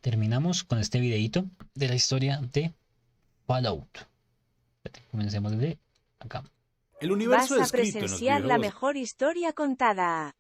terminamos con este videito de la historia de Fallout. Espérate, comencemos desde acá. El universo Vas a descrito en los presenciar la videojuegos mejor historia contada.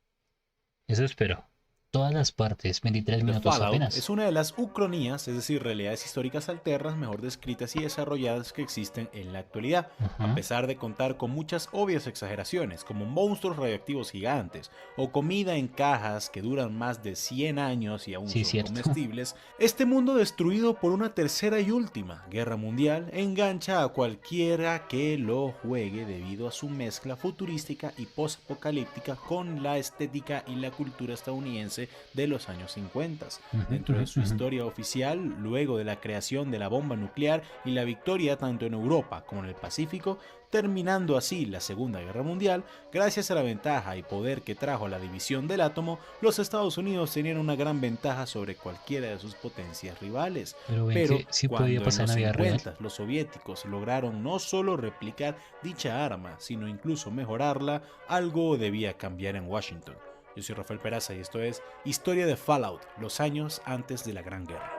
Eso espero. Todas las partes, 23 de minutos Fallout apenas. es una de las ucronías, es decir, realidades históricas alternas mejor descritas y desarrolladas que existen en la actualidad, a Ajá. pesar de contar con muchas obvias exageraciones, como monstruos radioactivos gigantes, o comida en cajas que duran más de 100 años y aún Sí, son cierto. comestibles. Este mundo destruido por una tercera y última guerra mundial engancha a cualquiera que lo juegue debido a su mezcla futurística y post-apocalíptica con la estética y la cultura estadounidense de los años 50. Dentro de su historia oficial, luego de la creación de la bomba nuclear y la victoria tanto en Europa como en el Pacífico, terminando así la Segunda Guerra Mundial, gracias a la ventaja y poder que trajo la división del átomo, los Estados Unidos tenían una gran ventaja sobre cualquiera de sus potencias rivales. Pero ven Pero que sí podía cuando en pasar en los la vida real. 50 los soviéticos lograron no solo replicar dicha arma, sino incluso mejorarla, algo debía cambiar en Washington. Yo soy Rafael Peraza y esto es Historia de Fallout, los años antes de la Gran Guerra.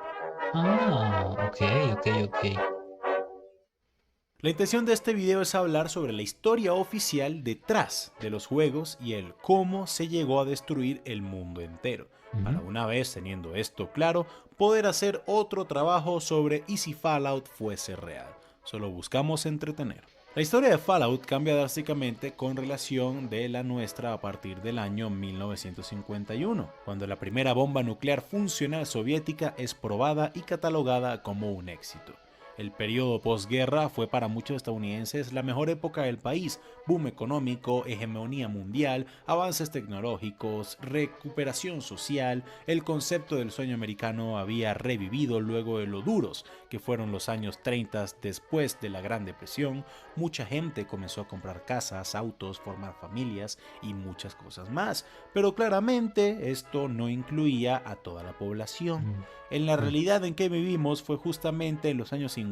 Ok. La intención de este video es hablar sobre la historia oficial detrás de los juegos y el cómo se llegó a destruir el mundo entero, para una vez teniendo esto claro, poder hacer otro trabajo sobre y si Fallout fuese real. Solo buscamos entretener. La historia de Fallout cambia drásticamente con relación de la nuestra a partir del año 1951, cuando la primera bomba nuclear funcional soviética es probada y catalogada como un éxito. El periodo posguerra fue para muchos estadounidenses la mejor época del país: boom económico, hegemonía mundial, avances tecnológicos, recuperación social. El concepto del sueño americano había revivido luego de lo duros que fueron los años 30 después de la Gran Depresión. Mucha gente comenzó a comprar casas, autos, formar familias y muchas cosas más, pero claramente esto no incluía a toda la población. En la realidad en que vivimos fue justamente en los años 50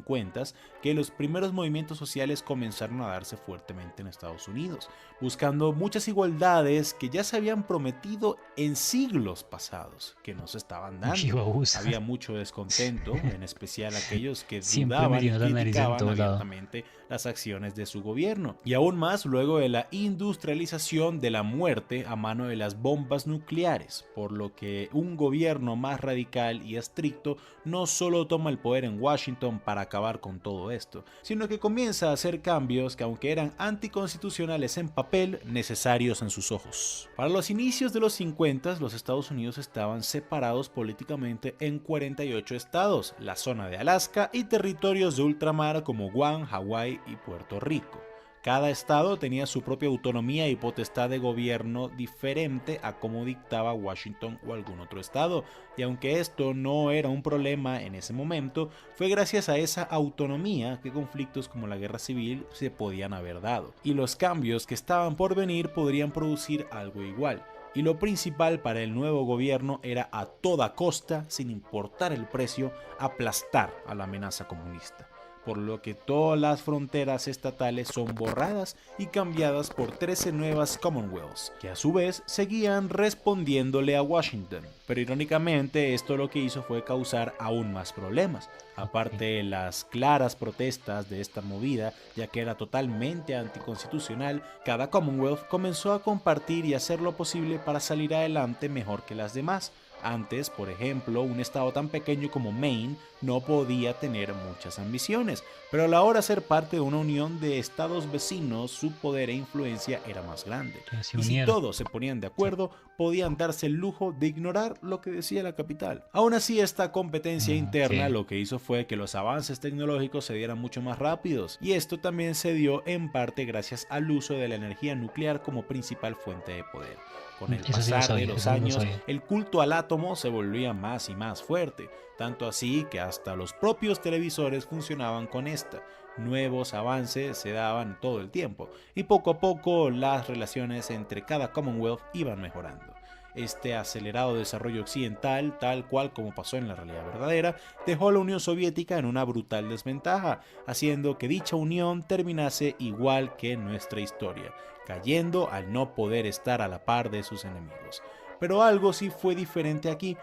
que los primeros movimientos sociales comenzaron a darse fuertemente en Estados Unidos, buscando muchas igualdades que ya se habían prometido en siglos pasados, que no se estaban dando. Había mucho descontento, en especial aquellos que Siempre dudaban y metiendo la nariz en criticaban todo lado. abiertamente las acciones de su gobierno, y aún más luego de la industrialización de la muerte a mano de las bombas nucleares, por lo que un gobierno más radical y estricto no solo toma el poder en Washington para acabar con todo esto, sino que comienza a hacer cambios que, aunque eran anticonstitucionales en papel, necesarios en sus ojos. Para los inicios de los 50, los Estados Unidos estaban separados políticamente en 48 estados, la zona de Alaska y territorios de ultramar como Guam, Hawái y Puerto Rico. Cada estado tenía su propia autonomía y potestad de gobierno diferente a como dictaba Washington o algún otro estado, y aunque esto no era un problema en ese momento, fue gracias a esa autonomía que conflictos como la guerra civil se podían haber dado, y los cambios que estaban por venir podrían producir algo igual. Y lo principal para el nuevo gobierno era a toda costa, sin importar el precio, aplastar a la amenaza comunista, por lo que todas las fronteras estatales son borradas y cambiadas por 13 nuevas Commonwealths, que a su vez seguían respondiéndole a Washington. Pero irónicamente esto lo que hizo fue causar aún más problemas, aparte de las claras protestas de esta movida, ya que era totalmente anticonstitucional. Cada Commonwealth comenzó a compartir y hacer lo posible para salir adelante mejor que las demás. Antes, por ejemplo, un estado tan pequeño como Maine no podía tener muchas ambiciones, pero a la hora de ser parte de una unión de estados vecinos, su poder e influencia era más grande. Y si todos se ponían de acuerdo, podían darse el lujo de ignorar lo que decía la capital. Aún así, esta competencia interna lo que hizo fue que los avances tecnológicos se dieran mucho más rápidos, y esto también se dio en parte gracias al uso de la energía nuclear como principal fuente de poder. Con el pasar de los años, el culto al átomo se volvía más y más fuerte, tanto así que hasta los propios televisores funcionaban con esta. Nuevos avances se daban todo el tiempo, y poco a poco las relaciones entre cada Commonwealth iban mejorando. Este acelerado desarrollo occidental, tal cual como pasó en la realidad verdadera, dejó a la Unión Soviética en una brutal desventaja, haciendo que dicha unión terminase igual que nuestra historia, cayendo al no poder estar a la par de sus enemigos. Pero algo sí fue diferente aquí.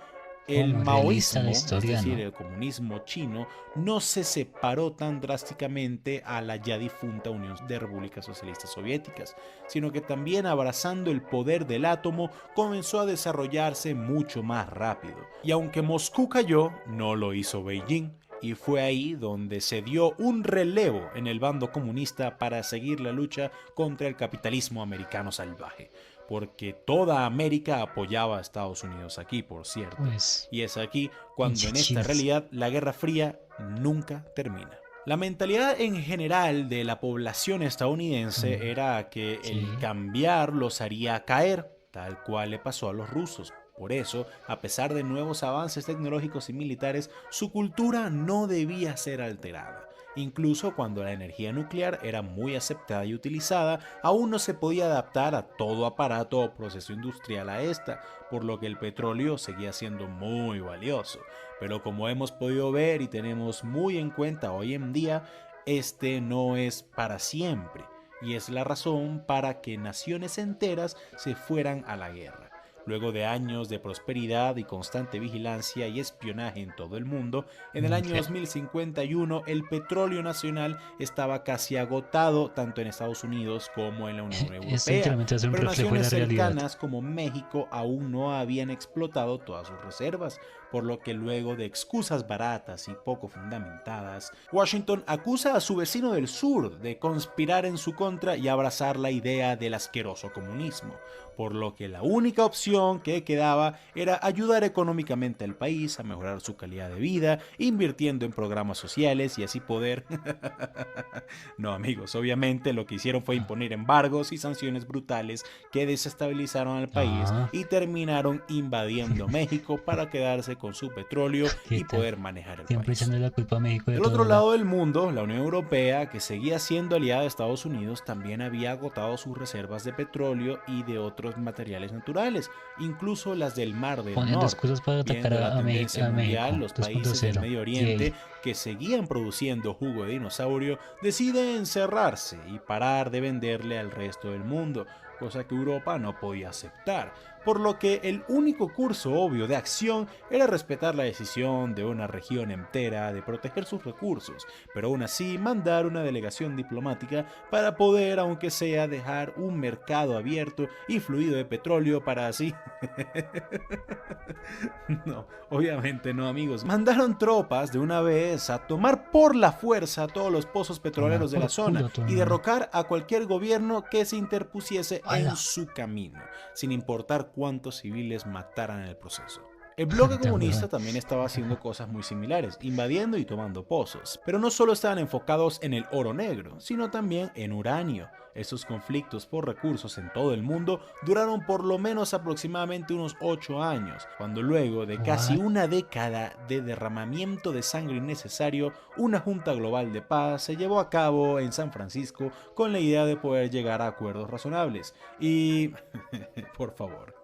el Como realista maoísmo, la es historia, decir, ¿no? el comunismo chino, no se separó tan drásticamente a la ya difunta Unión de Repúblicas Socialistas Soviéticas, sino que también, abrazando el poder del átomo, comenzó a desarrollarse mucho más rápido. Y aunque Moscú cayó, no lo hizo Beijing. Y fue ahí donde se dio un relevo en el bando comunista para seguir la lucha contra el capitalismo americano salvaje. Porque toda América apoyaba a Estados Unidos aquí, por cierto. Pues, Y es aquí cuando pinche en esta chinos. realidad la Guerra Fría nunca termina. La mentalidad en general de la población estadounidense era que el Sí. cambiar los haría caer, tal cual le pasó a los rusos. Por eso, a pesar de nuevos avances tecnológicos y militares, su cultura no debía ser alterada. Incluso cuando la energía nuclear era muy aceptada y utilizada, aún no se podía adaptar a todo aparato o proceso industrial a esta, por lo que el petróleo seguía siendo muy valioso. Pero como hemos podido ver y tenemos muy en cuenta hoy en día, este no es para siempre, y es la razón para que naciones enteras se fueran a la guerra. Luego de años de prosperidad y constante vigilancia y espionaje en todo el mundo, en el año 2051 el petróleo nacional estaba casi agotado tanto en Estados Unidos como en la Unión Esto Europea, literalmente es un pero reflejo de naciones la realidad. cercanas como México aún no habían explotado todas sus reservas, por lo que luego de excusas baratas y poco fundamentadas, Washington acusa a su vecino del sur de conspirar en su contra y abrazar la idea del asqueroso comunismo, por lo que la única opción que quedaba era ayudar económicamente al país a mejorar su calidad de vida, invirtiendo en programas sociales y así poder... No, amigos, obviamente lo que hicieron fue imponer embargos y sanciones brutales que desestabilizaron al país Ah, y terminaron invadiendo México para quedarse con su petróleo ¿qué y tal? poder manejar el Siempre país. echando la culpa a México de Del todo, otro ¿verdad? lado del mundo, la Unión Europea, que seguía siendo aliada de Estados Unidos, también había agotado sus reservas de petróleo y de otros materiales naturales, incluso las del Mar del Poniendo Norte. excusas para atacar Viendo la a tendencia mundial, México los países del 2.0. Medio Yay. Oriente, que seguían produciendo jugo de dinosaurio, deciden encerrarse y parar de venderle al resto del mundo, cosa que Europa no podía aceptar, por lo que el único curso obvio de acción era respetar la decisión de una región entera de proteger sus recursos, pero aún así mandar una delegación diplomática para poder, aunque sea, dejar un mercado abierto y fluido de petróleo para así... No, obviamente no, amigos. Mandaron tropas de una vez a tomar por la fuerza todos los pozos Tomar petroleros de por la zona culo todo el y mundo. derrocar a cualquier gobierno que se interpusiese en ¡Hala! su camino, sin importar cuántos civiles mataran en el proceso. El bloque Tan comunista huevón. también estaba haciendo cosas muy similares, invadiendo y tomando pozos, pero no solo estaban enfocados en el oro negro, sino también en uranio. Esos conflictos por recursos en todo el mundo duraron por lo menos aproximadamente unos 8 años, cuando luego de casi What? una década de derramamiento de sangre innecesario, una Junta Global de Paz se llevó a cabo en San Francisco con la idea de poder llegar a acuerdos razonables. Y, por favor,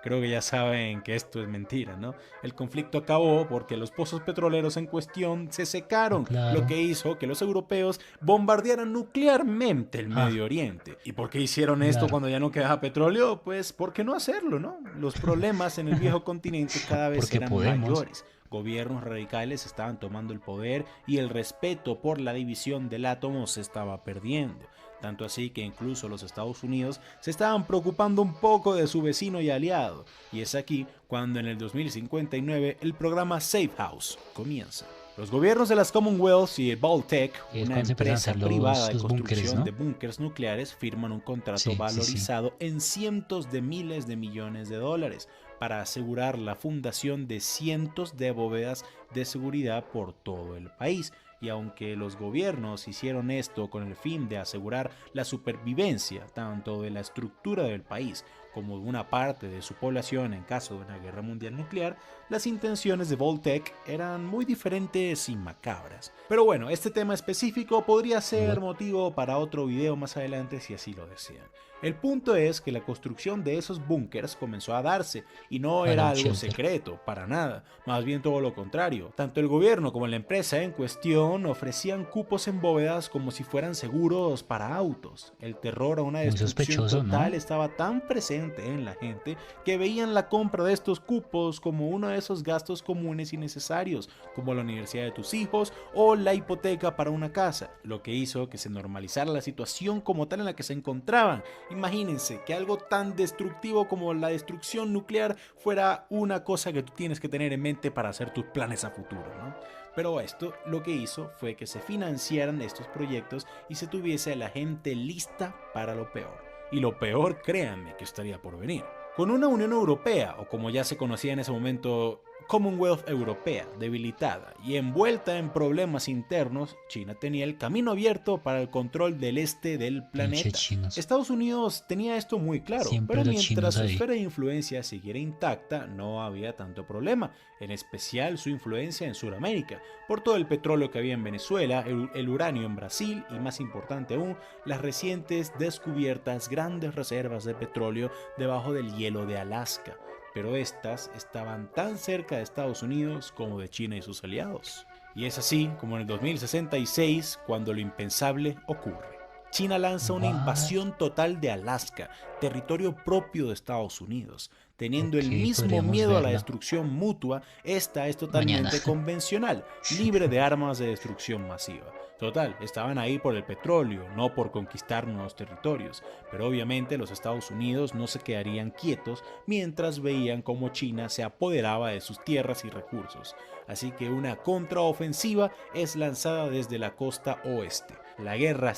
creo que ya saben que esto es mentira, ¿no? El conflicto acabó porque los pozos petroleros en cuestión se secaron, Claro. lo que hizo que los europeos bombardearan nuclearmente el Ah, Medio Oriente. ¿Y por qué hicieron esto claro. cuando ya no quedaba petróleo? Pues, ¿por qué no hacerlo, no? Los problemas en el viejo continente cada vez Porque eran podemos. mayores. Gobiernos radicales estaban tomando el poder y el respeto por la división del átomo se estaba perdiendo. Tanto así que incluso los Estados Unidos se estaban preocupando un poco de su vecino y aliado. Y es aquí cuando en el 2059 el programa Safe House comienza. Los gobiernos de las Commonwealth y Baltec, Y es una cuando se empiezan a empresa hacer privada de los búnkeres, construcción ¿no? de búnkers nucleares, firman un contrato Sí, sí, sí. valorizado en cientos de miles de millones de dólares para asegurar la fundación de cientos de bóvedas de seguridad por todo el país. Y aunque los gobiernos hicieron esto con el fin de asegurar la supervivencia tanto de la estructura del país como de una parte de su población en caso de una guerra mundial nuclear, las intenciones de Voltec eran muy diferentes y macabras. Pero bueno, este tema específico podría ser motivo para otro video más adelante si así lo desean. El punto es que la construcción de esos búnkers comenzó a darse y no era Fallout algo Shelter. secreto, para nada, más bien todo lo contrario. Tanto el gobierno como la empresa en cuestión ofrecían cupos en bóvedas como si fueran seguros para autos. El terror a una Muy destrucción sospechoso, total ¿no? estaba tan presente en la gente que veían la compra de estos cupos como uno de esos gastos comunes y necesarios, como la universidad de tus hijos o la hipoteca para una casa, lo que hizo que se normalizara la situación como tal en la que se encontraban. Imagínense que algo tan destructivo como la destrucción nuclear fuera una cosa que tú tienes que tener en mente para hacer tus planes a futuro, ¿no? Pero esto lo que hizo fue que se financiaran estos proyectos y se tuviese a la gente lista para lo peor. Y lo peor, créanme, que estaría por venir. Con una Unión Europea, o como ya se conocía en ese momento, Commonwealth Europea, debilitada y envuelta en problemas internos, China tenía el camino abierto para el control del este del Pinche planeta. chinos. Estados Unidos tenía esto muy claro, Siempre pero los mientras chinos su ahí. esfera de influencia siguiera intacta, no había tanto problema, en especial su influencia en Sudamérica, por todo el petróleo que había en Venezuela, el uranio en Brasil y, más importante aún, las recientes descubiertas grandes reservas de petróleo debajo del hielo de Alaska. Pero estas estaban tan cerca de Estados Unidos como de China y sus aliados. Y es así como en el 2066 cuando lo impensable ocurre. China lanza una What? invasión total de Alaska, territorio propio de Estados Unidos. Teniendo el Ok, mismo podríamos miedo a la verla destrucción mutua, esta es mañana. totalmente convencional, libre de armas de destrucción masiva. Total, estaban ahí por el petróleo, no por conquistar nuevos territorios, pero obviamente los Estados Unidos no se quedarían quietos mientras veían cómo China se apoderaba de sus tierras y recursos. Así que una contraofensiva es lanzada desde la costa oeste. La guerra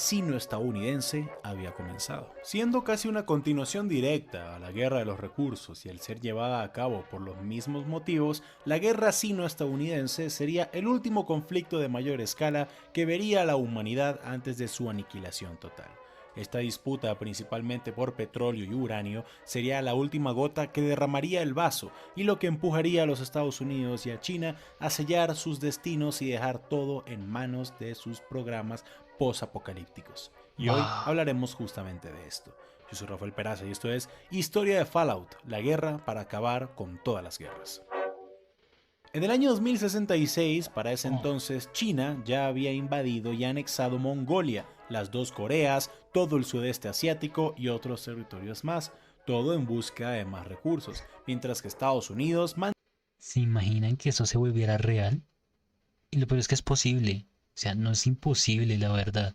sino-estadounidense había comenzado. Siendo casi una continuación directa a la guerra de los recursos y al ser llevada a cabo por los mismos motivos, la guerra sino-estadounidense sería el último conflicto de mayor escala que vería a la humanidad antes de su aniquilación total. Esta disputa, principalmente por petróleo y uranio, sería la última gota que derramaría el vaso y lo que empujaría a los Estados Unidos y a China a sellar sus destinos y dejar todo en manos de sus programas post-apocalípticos. Y hoy Wow. hablaremos justamente de esto. Yo soy Rafael Peraza y esto es Historia de Fallout, la guerra para acabar con todas las guerras. En el año 2066, para ese entonces, China ya había invadido y anexado Mongolia, las dos Coreas, todo el sudeste asiático y otros territorios más, todo en busca de más recursos, mientras que Estados Unidos ¿Se imaginan que eso se volviera real? Y lo peor es que es posible. O sea, no es imposible, la verdad.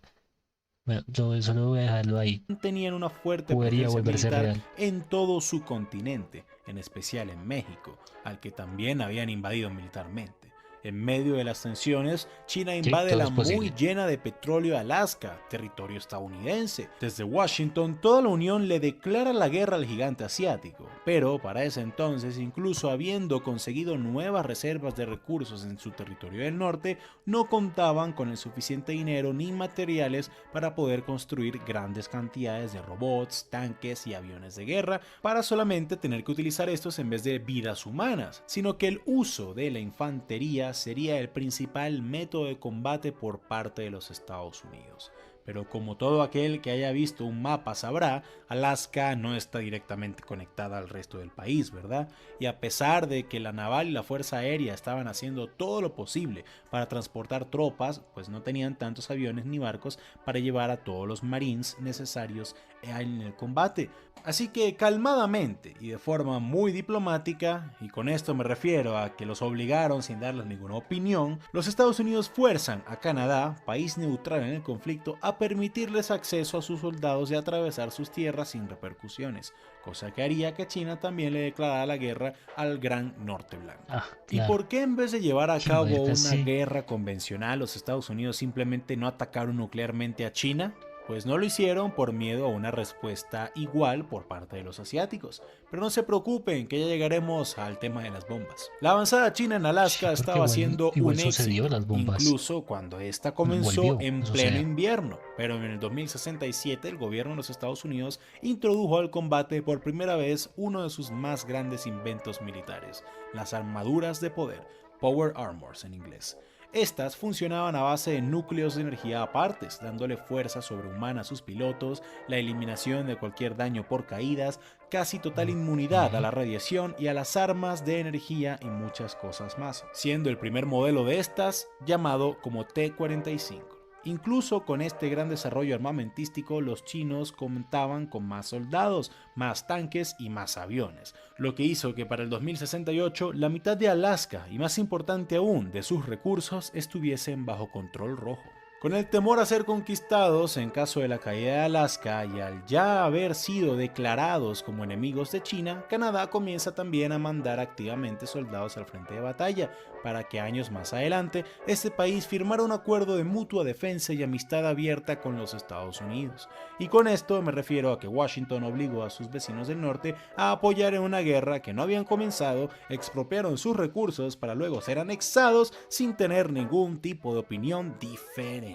Bueno, yo solo voy a dejarlo ahí. tenían una fuerte Podría presencia volverse militar real. en todo su continente, en especial en México, al que también habían invadido militarmente. En medio de las tensiones, China Sí, invade todo la es muy posible. llena de petróleo Alaska, territorio estadounidense. Desde Washington, toda la Unión le declara la guerra al gigante asiático, pero para ese entonces, incluso habiendo conseguido nuevas reservas de recursos en su territorio del norte, no contaban con el suficiente dinero ni materiales para poder construir grandes cantidades de robots, tanques y aviones de guerra, para solamente tener que utilizar estos en vez de vidas humanas, sino que el uso de la infantería sería el principal método de combate por parte de los Estados Unidos. Pero como todo aquel que haya visto un mapa sabrá, Alaska no está directamente conectada al resto del país, ¿verdad? Y a pesar de que la naval y la fuerza aérea estaban haciendo todo lo posible para transportar tropas, pues no tenían tantos aviones ni barcos para llevar a todos los marines necesarios en el combate. Así que calmadamente y de forma muy diplomática, y con esto me refiero a que los obligaron sin darles ninguna opinión, los Estados Unidos fuerzan a Canadá, país neutral en el conflicto, a permitirles acceso a sus soldados y atravesar sus tierras sin repercusiones, cosa que haría que China también le declarara la guerra al Gran Norte Blanco. Ah, ¿Y claro. por qué en vez de llevar a Sí, cabo marica, una sí. guerra convencional, los Estados Unidos simplemente no atacaron nuclearmente a China? Pues no lo hicieron por miedo a una respuesta igual por parte de los asiáticos. Pero no se preocupen, que ya llegaremos al tema de las bombas. La avanzada china en Alaska Sí, porque estaba siendo igual un sucedió éxito, las bombas. incluso cuando esta Bueno, comenzó volvió en a pleno suceder. invierno. Pero en el 2067 el gobierno de los Estados Unidos introdujo al combate por primera vez uno de sus más grandes inventos militares, las armaduras de poder, Power Armors en inglés. Estas funcionaban a base de núcleos de energía apartes, dándole fuerza sobrehumana a sus pilotos, la eliminación de cualquier daño por caídas, casi total inmunidad a la radiación y a las armas de energía y muchas cosas más, siendo el primer modelo de estas llamado como T-45. Incluso con este gran desarrollo armamentístico, los chinos contaban con más soldados, más tanques y más aviones, lo que hizo que para el 2068 la mitad de Alaska y, más importante aún, de sus recursos estuviesen bajo control rojo. Con el temor a ser conquistados en caso de la caída de Alaska y al ya haber sido declarados como enemigos de China, Canadá comienza también a mandar activamente soldados al frente de batalla, para que años más adelante este país firmara un acuerdo de mutua defensa y amistad abierta con los Estados Unidos. Y con esto me refiero a que Washington obligó a sus vecinos del norte a apoyar en una guerra que no habían comenzado, expropiaron sus recursos para luego ser anexados sin tener ningún tipo de opinión diferente.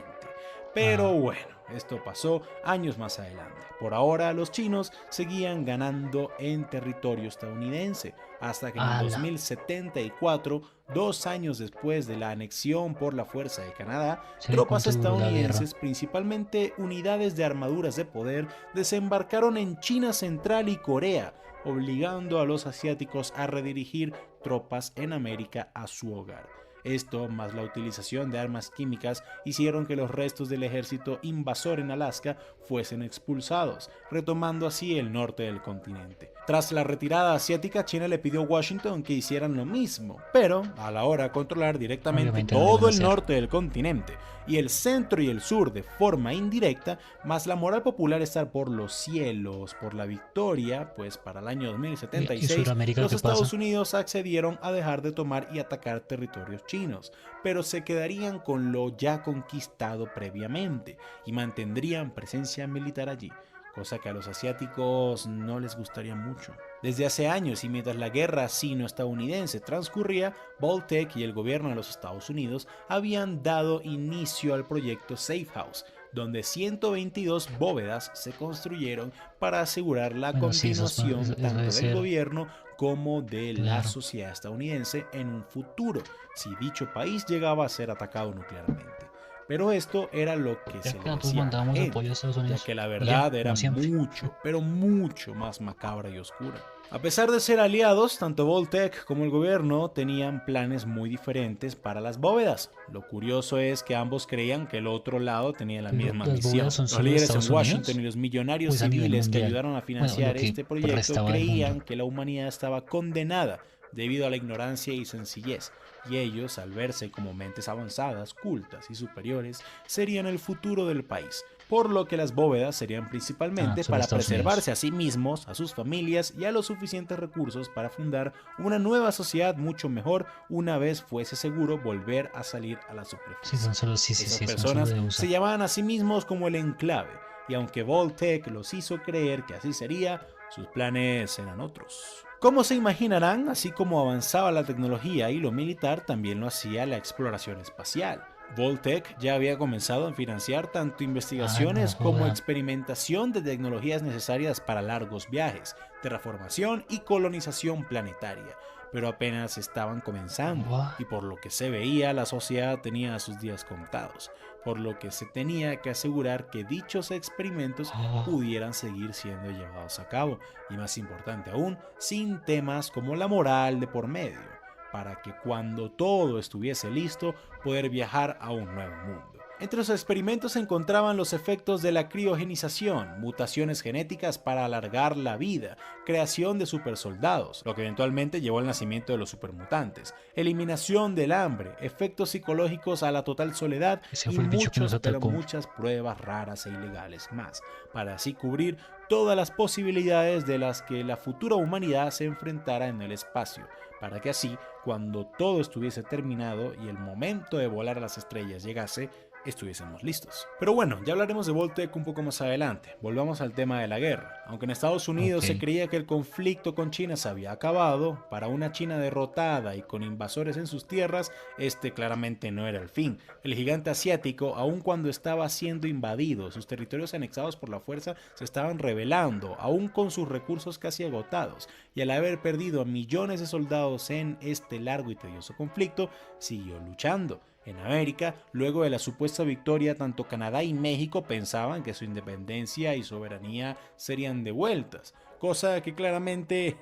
Pero bueno, esto pasó años más adelante. Por ahora los chinos seguían ganando en territorio estadounidense, hasta que en el 2074, 2 años después de la anexión por la fuerza de Canadá, tropas estadounidenses, principalmente unidades de armaduras de poder, desembarcaron en China Central y Corea, obligando a los asiáticos a redirigir tropas en América a su hogar. Esto, más la utilización de armas químicas, hicieron que los restos del ejército invasor en Alaska fuesen expulsados, retomando así el norte del continente. Tras la retirada asiática, China le pidió a Washington que hicieran lo mismo, pero a la hora de controlar directamente todo el norte del continente y el centro y el sur de forma indirecta, más la moral popular estar por los cielos, por la victoria, pues para el año 2076 los Estados Unidos accedieron a dejar de tomar y atacar territorios chinos, pero se quedarían con lo ya conquistado previamente y mantendrían presencia militar allí, cosa que a los asiáticos no les gustaría mucho. Desde hace años y mientras la guerra sino-estadounidense transcurría, Voltec y el gobierno de los Estados Unidos habían dado inicio al proyecto Safe House, donde 122 bóvedas se construyeron para asegurar la continuación tanto del gobierno como de la sociedad estadounidense en un futuro, si dicho país llegaba a ser atacado nuclearmente. Pero esto era lo que se le decía a la gente, ya que la verdad era mucho, pero mucho más macabra y oscura. A pesar de ser aliados, tanto Voltec como el gobierno tenían planes muy diferentes para las bóvedas. Lo curioso es que ambos creían que el otro lado tenía la misma misión. Los líderes en Washington y los millonarios civiles que ayudaron a financiar este proyecto creían que la humanidad estaba condenada debido a la ignorancia y sencillez, y ellos, al verse como mentes avanzadas, cultas y superiores, serían el futuro del país, por lo que las bóvedas serían principalmente para preservarse a sí mismos, a sus familias y a los suficientes recursos para fundar una nueva sociedad mucho mejor una vez fuese seguro volver a salir a la superficie. Esas personas se llamaban a sí mismos como el enclave, y aunque Voltec los hizo creer que así sería, sus planes eran otros. Como se imaginarán, así como avanzaba la tecnología y lo militar, también lo hacía la exploración espacial. Voltec ya había comenzado a financiar tanto investigaciones como experimentación de tecnologías necesarias para largos viajes, terraformación y colonización planetaria, pero apenas estaban comenzando y por lo que se veía la sociedad tenía sus días contados, por lo que se tenía que asegurar que dichos experimentos pudieran seguir siendo llevados a cabo y, más importante aún, sin temas como la moral de por medio, para que cuando todo estuviese listo poder viajar a un nuevo mundo. Entre los experimentos se encontraban los efectos de la criogenización, mutaciones genéticas para alargar la vida, creación de supersoldados, lo que eventualmente llevó al nacimiento de los supermutantes, eliminación del hambre, efectos psicológicos a la total soledad y muchas pruebas raras e ilegales más, para así cubrir todas las posibilidades de las que la futura humanidad se enfrentara en el espacio, para que así, cuando todo estuviese terminado y el momento de volar a las estrellas llegase, estuviésemos listos. Pero bueno, ya hablaremos de Voltec un poco más adelante. Volvamos al tema de la guerra. Aunque en Estados Unidos se creía que el conflicto con China se había acabado, para una China derrotada y con invasores en sus tierras, este claramente no era el fin. El gigante asiático, aun cuando estaba siendo invadido, sus territorios anexados por la fuerza se estaban rebelando, aun con sus recursos casi agotados, y al haber perdido a millones de soldados en este largo y tedioso conflicto, siguió luchando. En América, luego de la supuesta victoria, tanto Canadá y México pensaban que su independencia y soberanía serían devueltas, cosa que claramente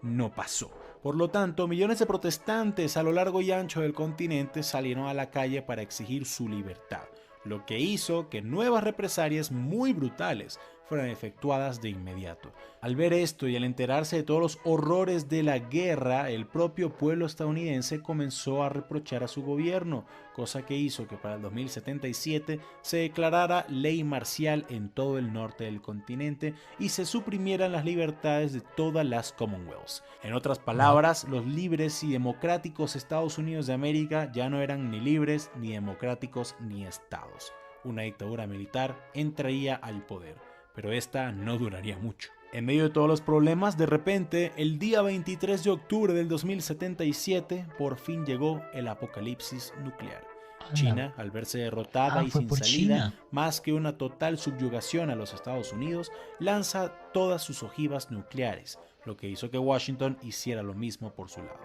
no pasó. Por lo tanto, millones de protestantes a lo largo y ancho del continente salieron a la calle para exigir su libertad, lo que hizo que nuevas represalias muy brutales fueran efectuadas de inmediato. Al ver esto y al enterarse de todos los horrores de la guerra, el propio pueblo estadounidense comenzó a reprochar a su gobierno, cosa que hizo que para el 2077 se declarara ley marcial en todo el norte del continente y se suprimieran las libertades de todas las Commonwealths. En otras palabras, los libres y democráticos Estados Unidos de América ya no eran ni libres, ni democráticos, ni estados. Una dictadura militar entraría al poder, pero esta no duraría mucho. En medio de todos los problemas, de repente, el día 23 de octubre del 2077, por fin llegó el apocalipsis nuclear. China, al verse derrotada y fue sin por salida, China. más que una total subyugación a los Estados Unidos, lanza todas sus ojivas nucleares, lo que hizo que Washington hiciera lo mismo por su lado.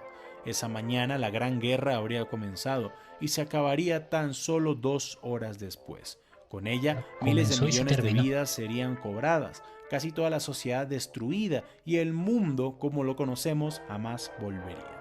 Esa mañana la Gran Guerra habría comenzado y se acabaría tan solo 2 horas después. Con ella, miles de Comenzó y se millones de terminó. vidas serían cobradas, casi toda la sociedad destruida y el mundo como lo conocemos jamás volvería.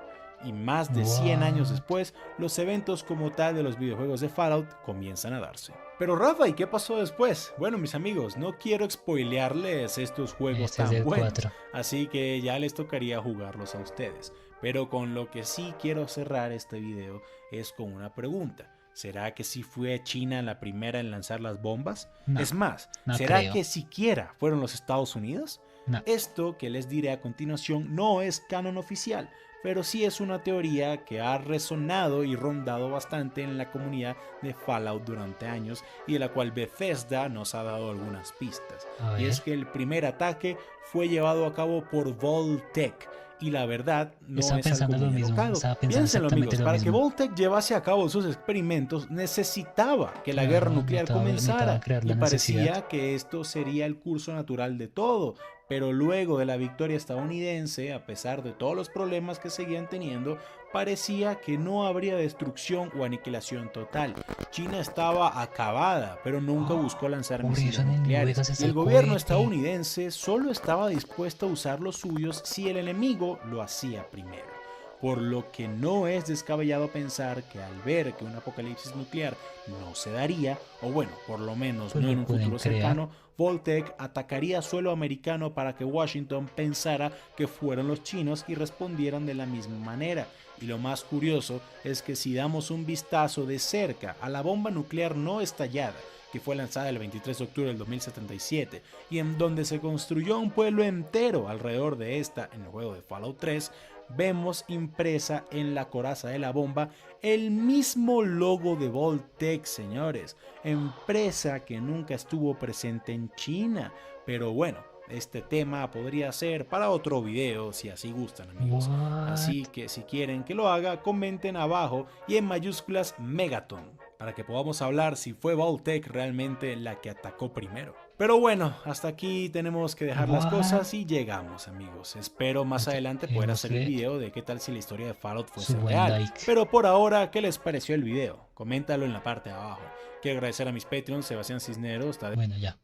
Y más de 100 años What? después, los eventos como tal de los videojuegos de Fallout comienzan a darse. Pero Rafa, ¿y qué pasó después? Bueno, mis amigos, no quiero spoilearles estos juegos Este es tan el buenos, 4. así que ya les tocaría jugarlos a ustedes. Pero con lo que sí quiero cerrar este video es con una pregunta. ¿Será que sí fue China la primera en lanzar las bombas? No, Es más, no ¿será creo. que siquiera fueron los Estados Unidos? No. Esto que les diré a continuación no es canon oficial, pero sí es una teoría que ha resonado y rondado bastante en la comunidad de Fallout durante años y de la cual Bethesda nos ha dado algunas pistas. A Y es ver. que el primer ataque fue llevado a cabo por Vault-Tec, y la verdad no Estaba es algo pensando lo muy mismo. alocado. Estaba pensando Piénsenlo, exactamente amigos, lo para que mismo. Vault-Tec llevase a cabo sus experimentos necesitaba que la guerra Claro, nuclear necesitaba comenzara crear y la necesidad. parecía que esto sería el curso natural de todo. Pero luego de la victoria estadounidense, a pesar de todos los problemas que seguían teniendo, parecía que no habría destrucción o aniquilación total. China estaba acabada, pero nunca buscó lanzar Por misiles eso en el New nucleares. Vegas Y está el el gobierno cohete. estadounidense solo estaba dispuesto a usar los suyos si el enemigo lo hacía primero. Por lo que no es descabellado pensar que al ver que un apocalipsis nuclear no se daría, o bueno, por lo menos Pues no en lo un pueden futuro crear. cercano, Vault-Tec atacaría suelo americano para que Washington pensara que fueron los chinos y respondieran de la misma manera. Y lo más curioso es que si damos un vistazo de cerca a la bomba nuclear no estallada, que fue lanzada el 23 de octubre del 2077 y en donde se construyó un pueblo entero alrededor de esta en el juego de Fallout 3, vemos impresa en la coraza de la bomba el mismo logo de Vault-Tec, señores, empresa que nunca estuvo presente en China. Pero bueno, este tema podría ser para otro video si así gustan, amigos. What? Así que si quieren que lo haga, comenten abajo y en mayúsculas Megaton, para que podamos hablar si fue Vault-Tec realmente la que atacó primero. Pero bueno, hasta aquí tenemos que dejar las What? cosas y llegamos, amigos. Espero más Ok, adelante poder hacer el démosle video de qué tal si la historia de Fallout fuese su buen real. like. Pero por ahora, ¿qué les pareció el video? Coméntalo en la parte de abajo. Quiero agradecer a mis Patreons, Sebastián Cisneros, Tadeo. Bueno, ya.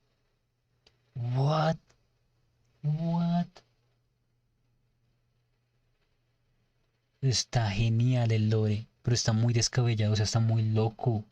What? What? Está genial el lore, pero está muy descabellado, o sea, está muy loco.